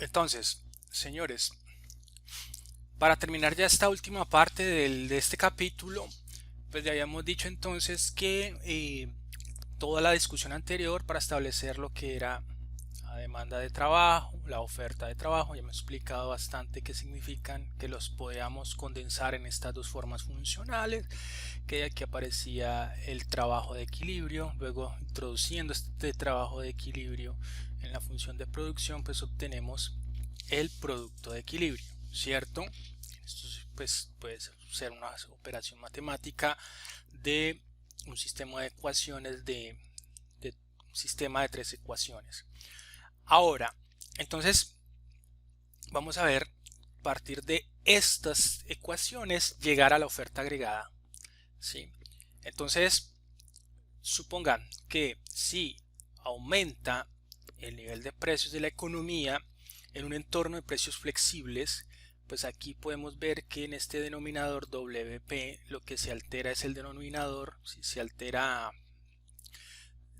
Entonces, señores, para terminar ya esta última parte de este capítulo, pues ya habíamos dicho entonces que toda la discusión anterior para establecer lo que era la demanda de trabajo, la oferta de trabajo, ya me he explicado bastante qué significan, que los podíamos condensar en estas dos formas funcionales, que aquí aparecía el trabajo de equilibrio, luego introduciendo este trabajo de equilibrio en la función de producción, pues obtenemos el producto de equilibrio, ¿cierto? Esto pues puede ser una operación matemática de un sistema de ecuaciones de un sistema de tres ecuaciones. Ahora, entonces vamos a ver a partir de estas ecuaciones llegar a la oferta agregada, ¿sí? Entonces, supongan que si aumenta el nivel de precios de la economía en un entorno de precios flexibles, pues aquí podemos ver que en este denominador WP lo que se altera es el denominador. Si se altera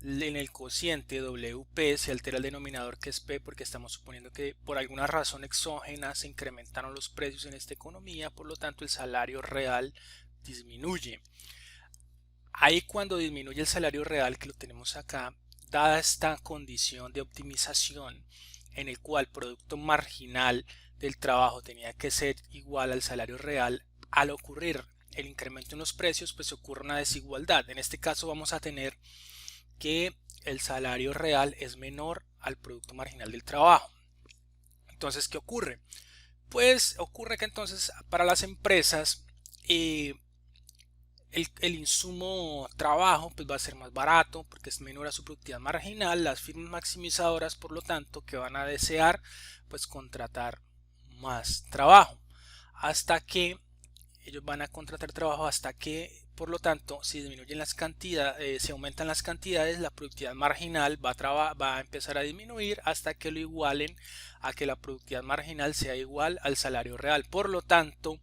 en el cociente WP, se altera el denominador, que es P, porque estamos suponiendo que por alguna razón exógena se incrementaron los precios en esta economía, por lo tanto el salario real disminuye. Ahí cuando disminuye el salario real, que lo tenemos acá, dada esta condición de optimización en el cual el producto marginal del trabajo tenía que ser igual al salario real, al ocurrir el incremento en los precios, pues ocurre una desigualdad. En este caso vamos a tener que el salario real es menor al producto marginal del trabajo. Entonces, ¿qué ocurre? Pues ocurre que entonces para las empresas el insumo trabajo pues va a ser más barato porque es menor a su productividad marginal. Las firmas maximizadoras, por lo tanto, que van a desear pues contratar más trabajo hasta que ellos van a contratar trabajo hasta que, por lo tanto, si disminuyen las cantidades, si aumentan las cantidades, la productividad marginal va a empezar a disminuir hasta que lo igualen a que la productividad marginal sea igual al salario real. Por lo tanto,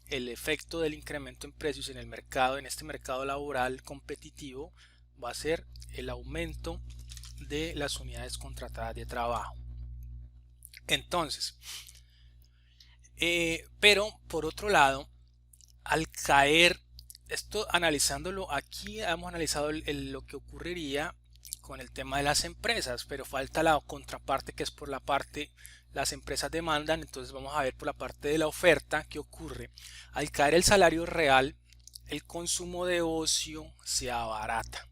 el efecto del incremento en precios en el mercado, en este mercado laboral competitivo, va a ser el aumento de las unidades contratadas de trabajo. Entonces, pero por otro lado, al caer, esto analizándolo aquí, hemos analizado lo que ocurriría con el tema de las empresas, pero falta la contraparte, que es por la parte las empresas demandan. Entonces vamos a ver por la parte de la oferta qué ocurre. Al caer el salario real, el consumo de ocio se abarata,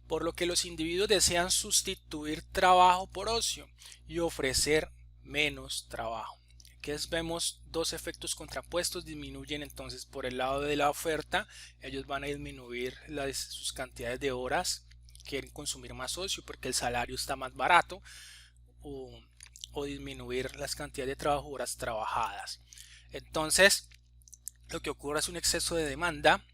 por lo que los individuos desean sustituir trabajo por ocio y ofrecer menos trabajo. Aquí vemos dos efectos contrapuestos. Disminuyen entonces por el lado de la oferta, ellos van a disminuir sus cantidades de horas, quieren consumir más ocio porque el salario está más barato, o disminuir las cantidades de trabajo, horas trabajadas. Entonces lo que ocurre es un exceso de demanda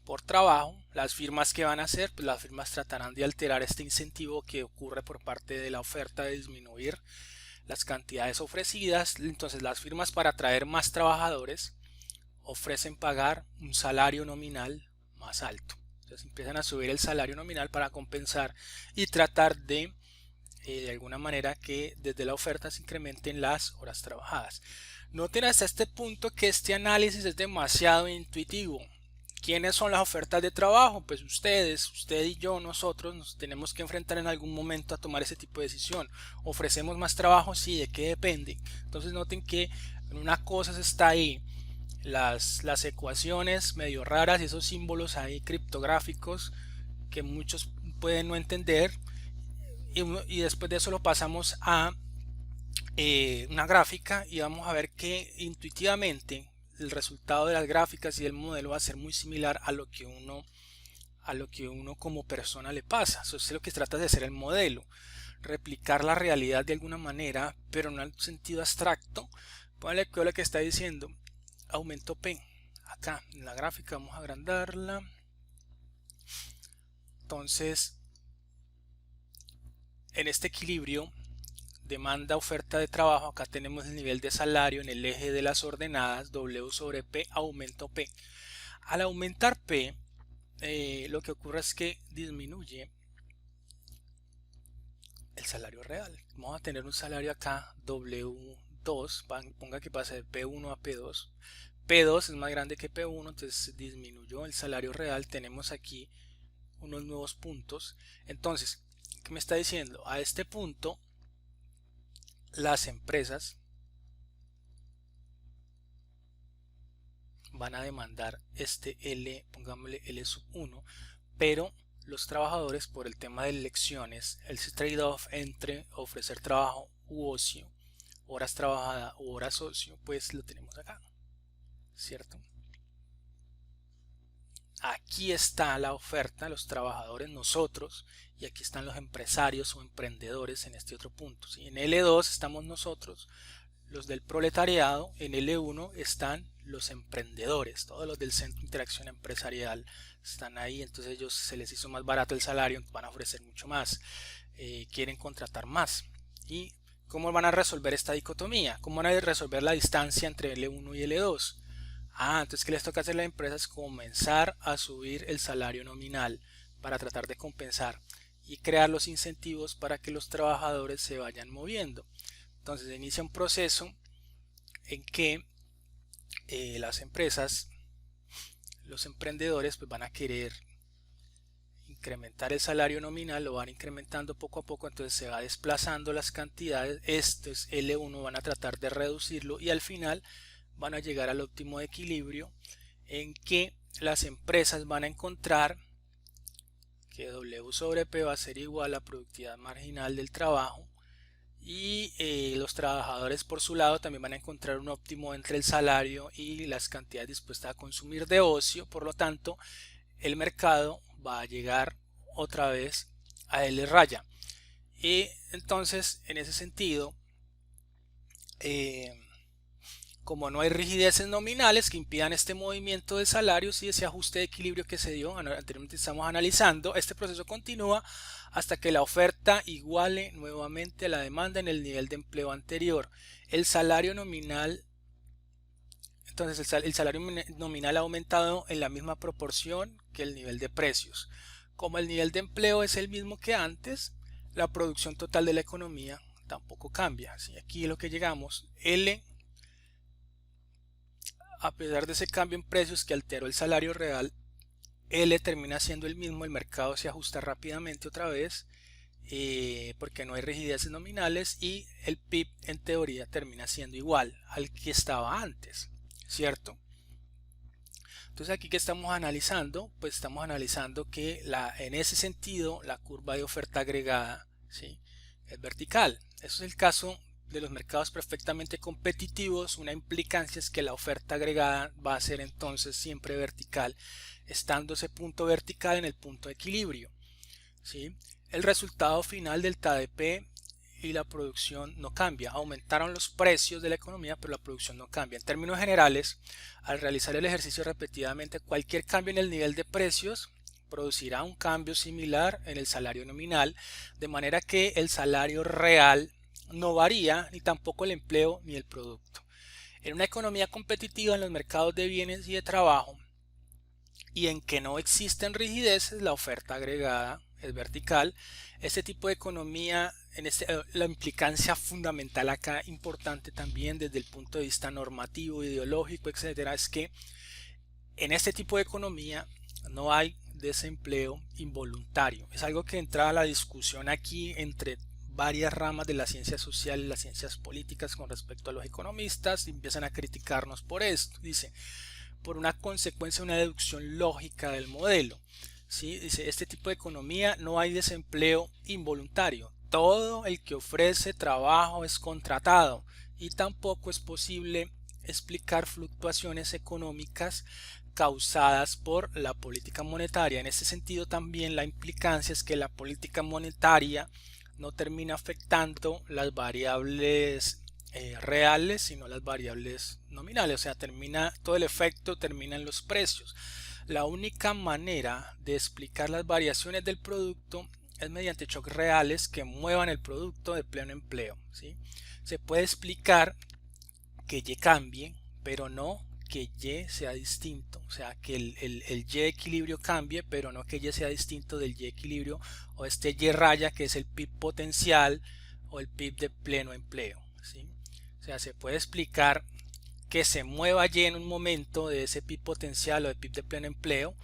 por trabajo. Las firmas que van a hacer, pues las firmas tratarán de alterar este incentivo que ocurre por parte de la oferta de disminuir las cantidades ofrecidas. Entonces las firmas, para atraer más trabajadores, ofrecen pagar un salario nominal más alto. Entonces empiezan a subir el salario nominal para compensar y tratar de alguna manera que desde la oferta se incrementen las horas trabajadas. Noten hasta este punto que este análisis es demasiado intuitivo. ¿Quiénes son las ofertas de trabajo? Pues ustedes, usted y yo, nosotros nos tenemos que enfrentar en algún momento a tomar ese tipo de decisión. ¿Ofrecemos más trabajo? Sí, ¿de qué depende? Entonces noten que una cosa está ahí, las ecuaciones medio raras y esos símbolos ahí criptográficos que muchos pueden no entender, y después de eso lo pasamos a una gráfica y vamos a ver que intuitivamente el resultado de las gráficas y el modelo va a ser muy similar a lo que uno como persona le pasa. Eso es lo que trata de hacer el modelo, replicar la realidad de alguna manera, pero no en un sentido abstracto. Póngale que lo que está diciendo aumento P. Acá en la gráfica vamos a agrandarla. Entonces, en este equilibrio demanda oferta de trabajo, acá tenemos el nivel de salario en el eje de las ordenadas, W sobre P, aumento P. Al aumentar P, lo que ocurre es que disminuye salario real. Vamos a tener un salario acá W2, ponga que pase de P1 a P2. P2 es más grande que P1, entonces disminuyó el salario real. Tenemos aquí unos nuevos puntos. Entonces, ¿qué me está diciendo? A este punto, las empresas van a demandar este L, pongámosle L sub 1, pero los trabajadores, por el tema de elecciones, el trade-off entre ofrecer trabajo u ocio, horas trabajadas u horas ocio, pues lo tenemos acá, ¿cierto? Aquí está la oferta, los trabajadores, nosotros, y aquí están los empresarios o emprendedores en este otro punto, ¿sí? En L2 estamos nosotros, los del proletariado. En L1 están los emprendedores, todos los del Centro de Interacción Empresarial están ahí, entonces ellos se les hizo más barato el salario, van a ofrecer mucho más, quieren contratar más. ¿Y cómo van a resolver esta dicotomía? ¿Cómo van a resolver la distancia entre L1 y L2? Entonces, ¿qué les toca hacer a las empresas? Comenzar a subir el salario nominal para tratar de compensar y crear los incentivos para que los trabajadores se vayan moviendo. Entonces, se inicia un proceso en que las empresas, los emprendedores, pues van a querer incrementar el salario nominal, lo van incrementando poco a poco, entonces se va desplazando las cantidades. Esto es L1, van a tratar de reducirlo y al final van a llegar al óptimo equilibrio en que las empresas van a encontrar que W sobre P va a ser igual a productividad marginal del trabajo y los trabajadores por su lado también van a encontrar un óptimo entre el salario y las cantidades dispuestas a consumir de ocio. Por lo tanto, el mercado va a llegar otra vez a L raya. Y entonces, en ese sentido, como no hay rigideces nominales que impidan este movimiento de salarios y ese ajuste de equilibrio que se dio, anteriormente estamos analizando, este proceso continúa hasta que la oferta iguale nuevamente a la demanda en el nivel de empleo anterior. El salario nominal, entonces el salario nominal ha aumentado en la misma proporción que el nivel de precios. Como el nivel de empleo es el mismo que antes, la producción total de la economía tampoco cambia. ¿Sí? Aquí es lo que llegamos, L, a pesar de ese cambio en precios que alteró el salario real, L termina siendo el mismo, el mercado se ajusta rápidamente otra vez porque no hay rigideces nominales y el PIB en teoría termina siendo igual al que estaba antes, ¿cierto? Entonces aquí que estamos analizando, pues estamos analizando que en ese sentido la curva de oferta agregada, ¿sí?, es vertical. Eso es el caso de los mercados perfectamente competitivos. Una implicancia es que la oferta agregada va a ser entonces siempre vertical, estando ese punto vertical en el punto de equilibrio, ¿sí? El resultado final del TADP y la producción no cambia. Aumentaron los precios de la economía, pero la producción no cambia. En términos generales, al realizar el ejercicio repetidamente, cualquier cambio en el nivel de precios producirá un cambio similar en el salario nominal, de manera que el salario real no varía, ni tampoco el empleo ni el producto. En una economía competitiva en los mercados de bienes y de trabajo, y en que no existen rigideces, la oferta agregada es vertical. Este tipo de economía, la implicancia fundamental acá, importante también desde el punto de vista normativo, ideológico, etcétera, es que en este tipo de economía no hay desempleo involuntario. Es algo que entra a la discusión aquí entre varias ramas de las ciencias sociales y las ciencias políticas con respecto a los economistas, y empiezan a criticarnos por esto. Dice, por una consecuencia, una deducción lógica del modelo, ¿sí? Dice, este tipo de economía no hay desempleo involuntario. Todo el que ofrece trabajo es contratado y tampoco es posible explicar fluctuaciones económicas causadas por la política monetaria. En este sentido también la implicancia es que la política monetaria no termina afectando las variables reales, sino las variables nominales, o sea, todo el efecto termina en los precios. La única manera de explicar las variaciones del producto es mediante shocks reales que muevan el producto de pleno empleo, ¿sí? Se puede explicar que Y cambie, pero no que Y sea distinto, o sea que el Y equilibrio cambie, pero no que Y sea distinto del Y equilibrio o este Y raya que es el PIB potencial o el PIB de pleno empleo, ¿sí? O sea, se puede explicar que se mueva Y en un momento de ese PIB potencial o de PIB de pleno empleo,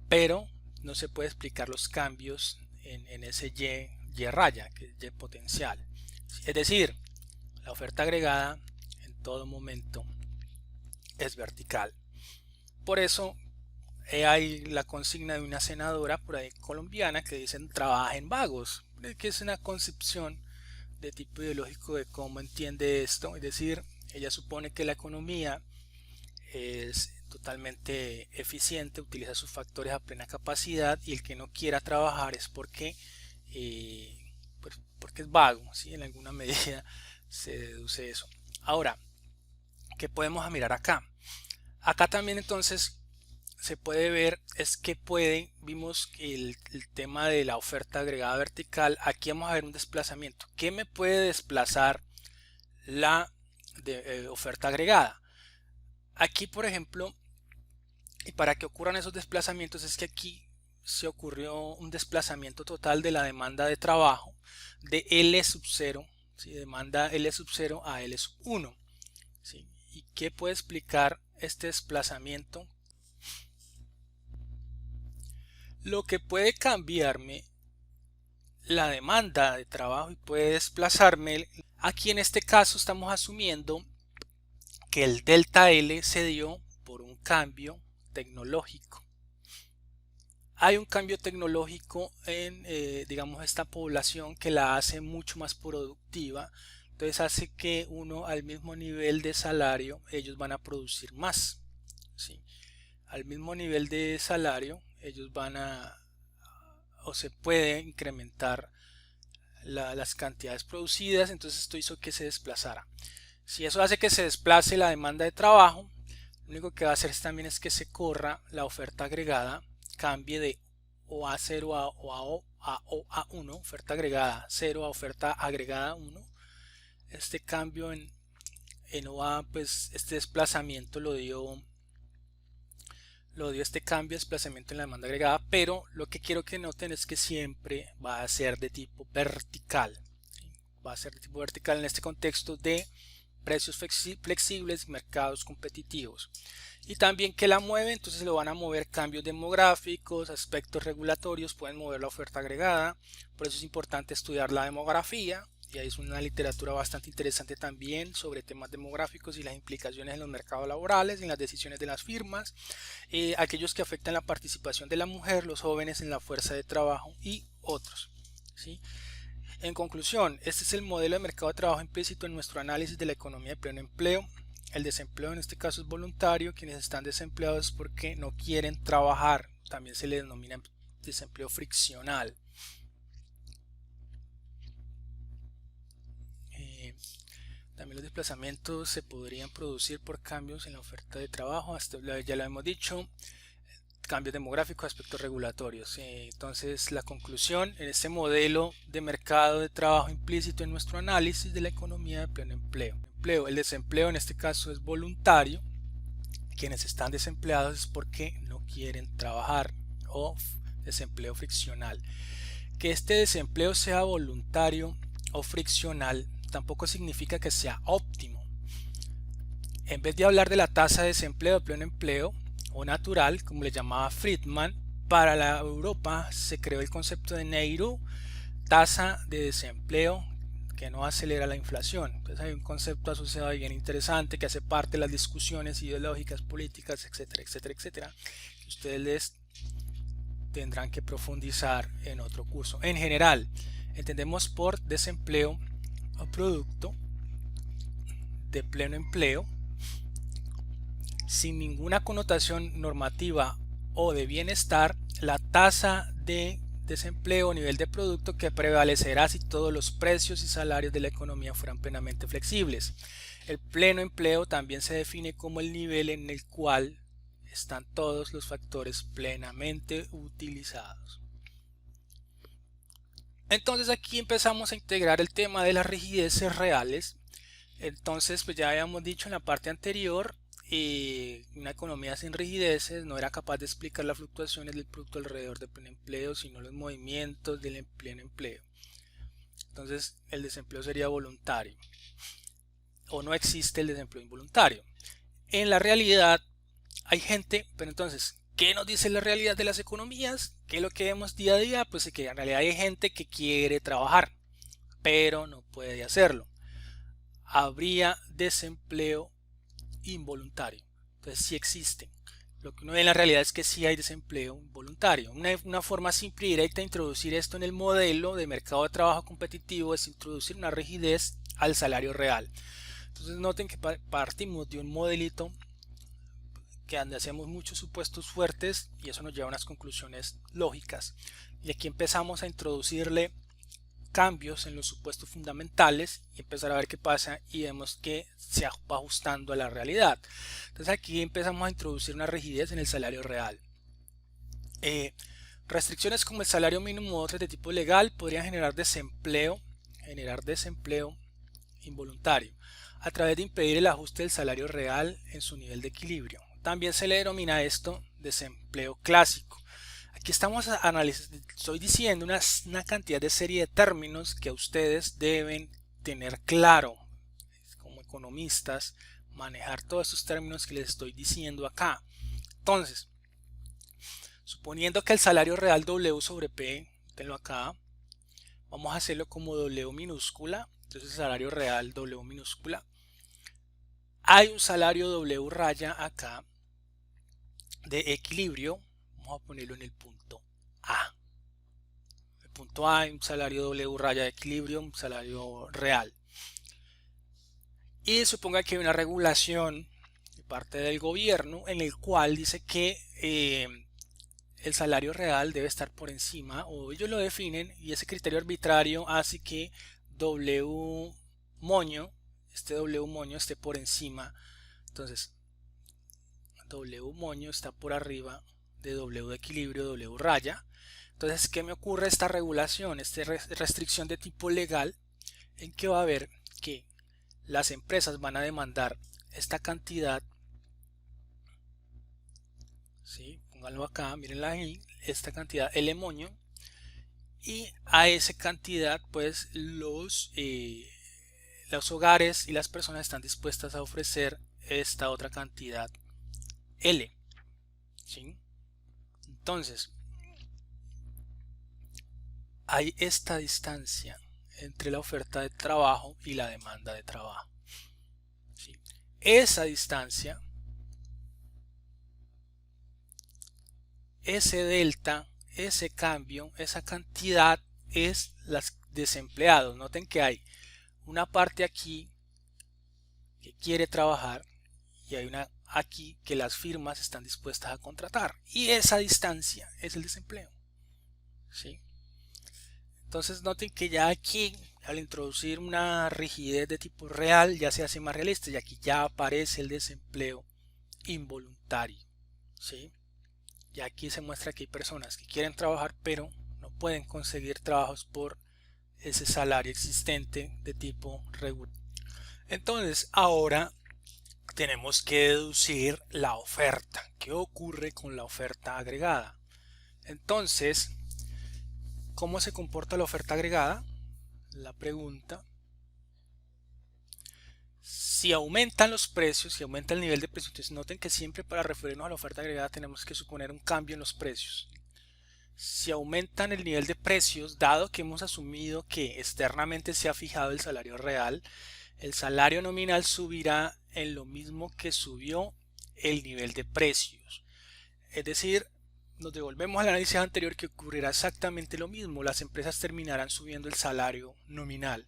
pero no se puede explicar los cambios en ese Y raya, que es Y potencial. Es decir, la oferta agregada en todo momento es vertical. Por eso hay la consigna de una senadora por ahí colombiana que dicen trabajen vagos, que es una concepción de tipo ideológico de cómo entiende esto. Es decir, ella supone que la economía es totalmente eficiente, utiliza sus factores a plena capacidad y el que no quiera trabajar es porque es vago, ¿sí? En alguna medida se deduce eso. Ahora, ¿qué podemos mirar acá? Acá también entonces se puede ver es que vimos que el tema de la oferta agregada vertical, aquí vamos a ver un desplazamiento. ¿Qué me puede desplazar la oferta agregada? Aquí, por ejemplo, y para que ocurran esos desplazamientos es que aquí se ocurrió un desplazamiento total de la demanda de trabajo de L sub 0, ¿sí? Demanda L sub 0 a L sub 1. ¿Sí? ¿Y qué puede explicar este desplazamiento? Lo que puede cambiarme la demanda de trabajo y puede desplazarme, aquí en este caso estamos asumiendo que el delta L se dio por un cambio tecnológico. Hay un cambio tecnológico en digamos esta población que la hace mucho más productiva, entonces hace que uno al mismo nivel de salario ellos van a producir más, ¿sí? Al mismo nivel de salario ellos van a o se puede incrementar las cantidades producidas, entonces esto hizo que se desplazara. Si eso hace que se desplace la demanda de trabajo, lo único que va a hacer también es que se corra la oferta agregada, cambie de OA0 a OA1, oferta agregada 0 a oferta agregada 1. Este cambio en OA, pues este desplazamiento lo dio este cambio de desplazamiento en la demanda agregada, pero lo que quiero que noten es que siempre va a ser de tipo vertical, ¿sí? Va a ser de tipo vertical en este contexto de precios flexibles y mercados competitivos, y también que la mueve, entonces lo van a mover cambios demográficos, aspectos regulatorios, pueden mover la oferta agregada. Por eso es importante estudiar la demografía, y hay una literatura bastante interesante también sobre temas demográficos y las implicaciones en los mercados laborales, en las decisiones de las firmas, aquellos que afectan la participación de la mujer, los jóvenes en la fuerza de trabajo y otros, ¿sí? En conclusión, este es el modelo de mercado de trabajo implícito en nuestro análisis de la economía de pleno empleo. El desempleo en este caso es voluntario, quienes están desempleados es porque no quieren trabajar, también se le denomina desempleo friccional. También los desplazamientos se podrían producir por cambios en la oferta de trabajo, ya lo hemos dicho, cambios demográficos, aspectos regulatorios. Entonces la conclusión en este modelo de mercado de trabajo implícito en nuestro análisis de la economía de pleno empleo. El desempleo en este caso es voluntario, quienes están desempleados es porque no quieren trabajar, o desempleo friccional. Que este desempleo sea voluntario o friccional tampoco significa que sea óptimo. En vez de hablar de la tasa de desempleo de pleno empleo o natural, como le llamaba Friedman, para la Europa se creó el concepto de NEIRU, tasa de desempleo que no acelera la inflación. Entonces hay un concepto asociado ahí bien interesante que hace parte de las discusiones ideológicas, políticas, etcétera, etcétera, etcétera. Ustedes les tendrán que profundizar en otro curso. En general, entendemos por desempleo o producto de pleno empleo sin ninguna connotación normativa o de bienestar, la tasa de desempleo o nivel de producto que prevalecerá si todos los precios y salarios de la economía fueran plenamente flexibles. El pleno empleo también se define como el nivel en el cual están todos los factores plenamente utilizados. Entonces aquí empezamos a integrar el tema de las rigideces reales. Entonces pues ya habíamos dicho en la parte anterior una economía sin rigideces no era capaz de explicar las fluctuaciones del producto alrededor del pleno empleo, sino los movimientos del pleno empleo. Entonces el desempleo sería voluntario, o no existe el desempleo involuntario. En la realidad hay gente, pero entonces, ¿qué nos dice la realidad de las economías? ¿Qué es lo que vemos día a día? Pues que en realidad hay gente que quiere trabajar, pero no puede hacerlo. Habría desempleo involuntario. Entonces sí existe. Lo que uno ve en la realidad es que sí hay desempleo involuntario. Una forma simple y directa de introducir esto en el modelo de mercado de trabajo competitivo es introducir una rigidez al salario real. Entonces noten que partimos de un modelito que donde hacemos muchos supuestos fuertes y eso nos lleva a unas conclusiones lógicas. Y aquí empezamos a introducirle cambios en los supuestos fundamentales y empezar a ver qué pasa y vemos que se va ajustando a la realidad. Entonces aquí empezamos a introducir una rigidez en el salario real. Restricciones como el salario mínimo u otras de tipo legal podrían generar desempleo involuntario a través de impedir el ajuste del salario real en su nivel de equilibrio. También se le denomina esto desempleo clásico. Aquí estamos analizando, estoy diciendo una cantidad de serie de términos que ustedes deben tener claro como economistas, manejar todos estos términos que les estoy diciendo acá. Entonces, suponiendo que el salario real W sobre P, tenlo acá, vamos a hacerlo como W minúscula, entonces el salario real W minúscula. Hay un salario W raya acá de equilibrio, vamos a ponerlo en el punto A. El punto A hay un salario W raya de equilibrio, un salario real. Y suponga que hay una regulación de parte del gobierno en el cual dice que el salario real debe estar por encima, o ellos lo definen, y ese criterio arbitrario hace que W moño, este W moño esté por encima. Entonces W moño está por arriba de W de equilibrio, W raya. Entonces, ¿qué me ocurre esta regulación, esta restricción de tipo legal? En que va a haber que las empresas van a demandar esta cantidad, ¿sí? Pónganlo acá, mírenla ahí, esta cantidad L moño, y a esa cantidad pues los hogares y las personas están dispuestas a ofrecer esta otra cantidad L, ¿sí? Entonces hay esta distancia entre la oferta de trabajo y la demanda de trabajo, ¿sí? Esa distancia, ese delta, ese cambio, esa cantidad es los desempleados. Noten que hay una parte aquí que quiere trabajar y hay una aquí que las firmas están dispuestas a contratar, y esa distancia es el desempleo, ¿sí? Entonces noten que ya aquí al introducir una rigidez de tipo real ya se hace más realista y aquí ya aparece el desempleo involuntario, ¿sí? Y aquí se muestra que hay personas que quieren trabajar pero no pueden conseguir trabajos por ese salario existente de tipo regular. Entonces ahora tenemos que deducir la oferta. ¿Qué ocurre con la oferta agregada? Entonces, ¿cómo se comporta la oferta agregada? La pregunta. Si aumentan los precios, si aumenta el nivel de precios, entonces noten que siempre para referirnos a la oferta agregada tenemos que suponer un cambio en los precios. Si aumentan el nivel de precios, dado que hemos asumido que externamente se ha fijado el salario real, el salario nominal subirá en lo mismo que subió el nivel de precios. Es decir, nos devolvemos al análisis anterior que ocurrirá exactamente lo mismo. Las empresas terminarán subiendo el salario nominal,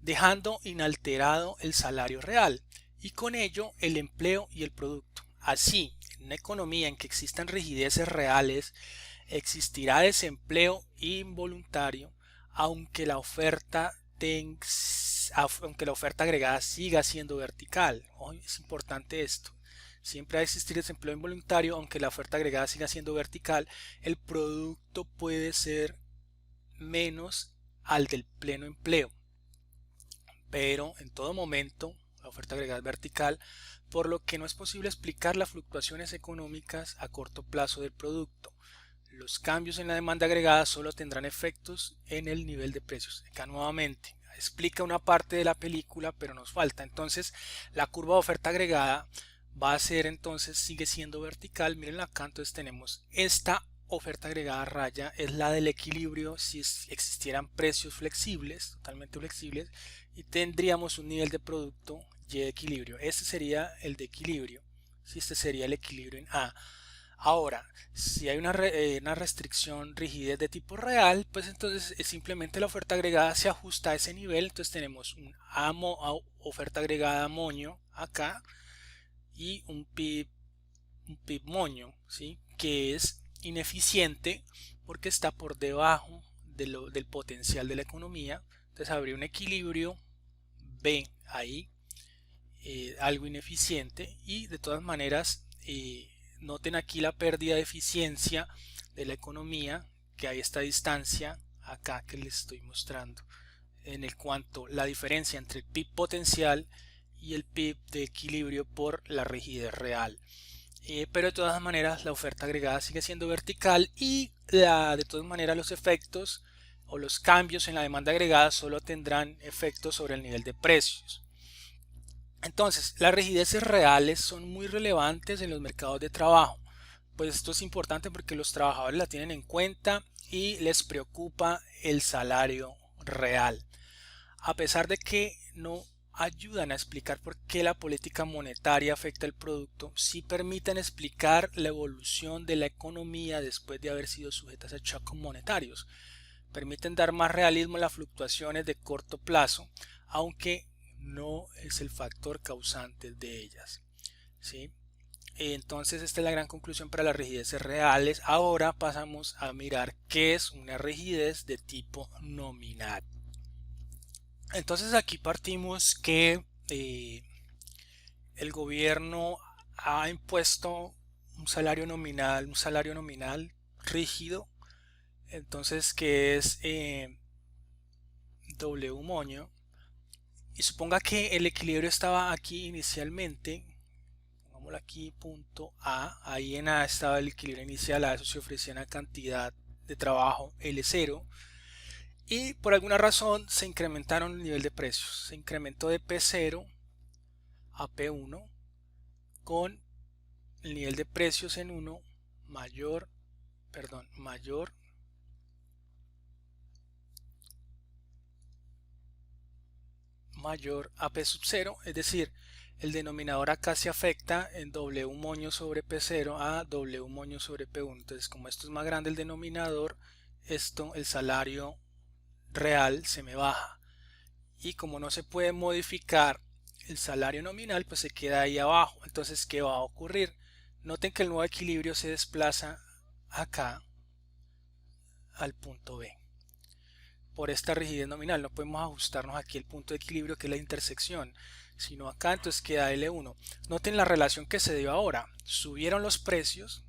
dejando inalterado el salario real y con ello el empleo y el producto. Así, en una economía en que existan rigideces reales, existirá desempleo involuntario, aunque la oferta agregada siga siendo vertical. Hoy es importante esto. Siempre va a existir desempleo involuntario, aunque la oferta agregada siga siendo vertical. El producto puede ser menos al del pleno empleo, pero en todo momento la oferta agregada es vertical, por lo que no es posible explicar las fluctuaciones económicas a corto plazo del producto. Los cambios en la demanda agregada solo tendrán efectos en el nivel de precios. Acá nuevamente explica una parte de la película, pero nos falta. Entonces la curva de oferta agregada va a ser, entonces sigue siendo vertical. Miren acá, entonces tenemos esta oferta agregada raya, es la del equilibrio si existieran precios flexibles, totalmente flexibles, y tendríamos un nivel de producto Y de equilibrio. Este sería el de equilibrio, si este sería el equilibrio en A. Ahora, si hay una restricción rigidez de tipo real, pues entonces simplemente la oferta agregada se ajusta a ese nivel. Entonces tenemos un oferta agregada moño acá y un PIB moño, ¿sí? Que es ineficiente porque está por debajo del potencial de la economía. Entonces habría un equilibrio B ahí, algo ineficiente, y de todas maneras noten aquí la pérdida de eficiencia de la economía, que hay esta distancia acá que les estoy mostrando, en el cuanto la diferencia entre el PIB potencial y el PIB de equilibrio por la rigidez real. Pero de todas maneras la oferta agregada sigue siendo vertical y de todas maneras los efectos o los cambios en la demanda agregada solo tendrán efectos sobre el nivel de precios. Entonces, las rigideces reales son muy relevantes en los mercados de trabajo. Pues esto es importante porque los trabajadores la tienen en cuenta y les preocupa el salario real. A pesar de que no ayudan a explicar por qué la política monetaria afecta el producto, sí permiten explicar la evolución de la economía después de haber sido sujetas a shocks monetarios. Permiten dar más realismo a las fluctuaciones de corto plazo, aunque no es el factor causante de ellas, ¿sí? Entonces esta es la gran conclusión para las rigideces reales. Ahora pasamos a mirar qué es una rigidez de tipo nominal. Entonces aquí partimos que el gobierno ha impuesto un salario nominal rígido, entonces que es W moño. Y suponga que el equilibrio estaba aquí inicialmente, pongámoslo aquí punto A, ahí en A estaba el equilibrio inicial, a eso se ofrecía una cantidad de trabajo L0, y por alguna razón se incrementaron el nivel de precios, se incrementó de P0 a P1 con el nivel de precios en 1 mayor a P sub 0, es decir, el denominador acá se afecta en W moño sobre P0 a W moño sobre P1. Entonces, como esto es más grande el denominador, el salario real se me baja. Y como no se puede modificar el salario nominal, pues se queda ahí abajo. Entonces, ¿qué va a ocurrir? Noten que el nuevo equilibrio se desplaza acá al punto B. Por esta rigidez nominal no podemos ajustarnos aquí el punto de equilibrio, que es la intersección, sino acá, entonces queda L1. Noten la relación que se dio ahora. Subieron los precios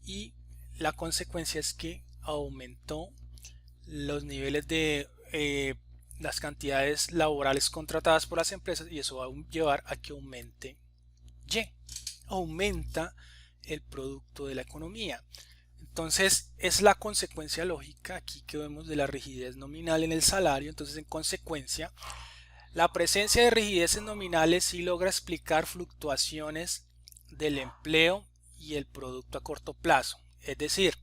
y la consecuencia es que aumentó los niveles de las cantidades laborales contratadas por las empresas, y eso va a llevar a que aumente Y. Aumenta el producto de la economía. Entonces es la consecuencia lógica aquí que vemos de la rigidez nominal en el salario. Entonces, en consecuencia, la presencia de rigideces nominales sí logra explicar fluctuaciones del empleo y el producto a corto plazo. Es decir,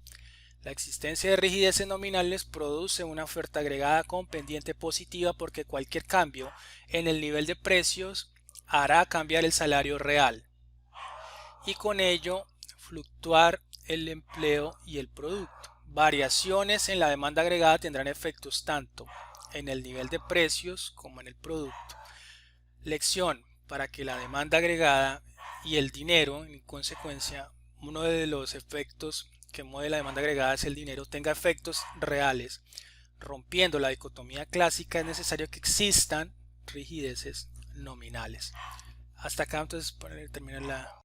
la existencia de rigideces nominales produce una oferta agregada con pendiente positiva porque cualquier cambio en el nivel de precios hará cambiar el salario real y con ello fluctuar el empleo y el producto. Variaciones en la demanda agregada tendrán efectos tanto en el nivel de precios como en el producto. Lección: para que la demanda agregada y el dinero, en consecuencia, uno de los efectos que mueve la demanda agregada es el dinero, tenga efectos reales. Rompiendo la dicotomía clásica, es necesario que existan rigideces nominales. Hasta acá entonces termina la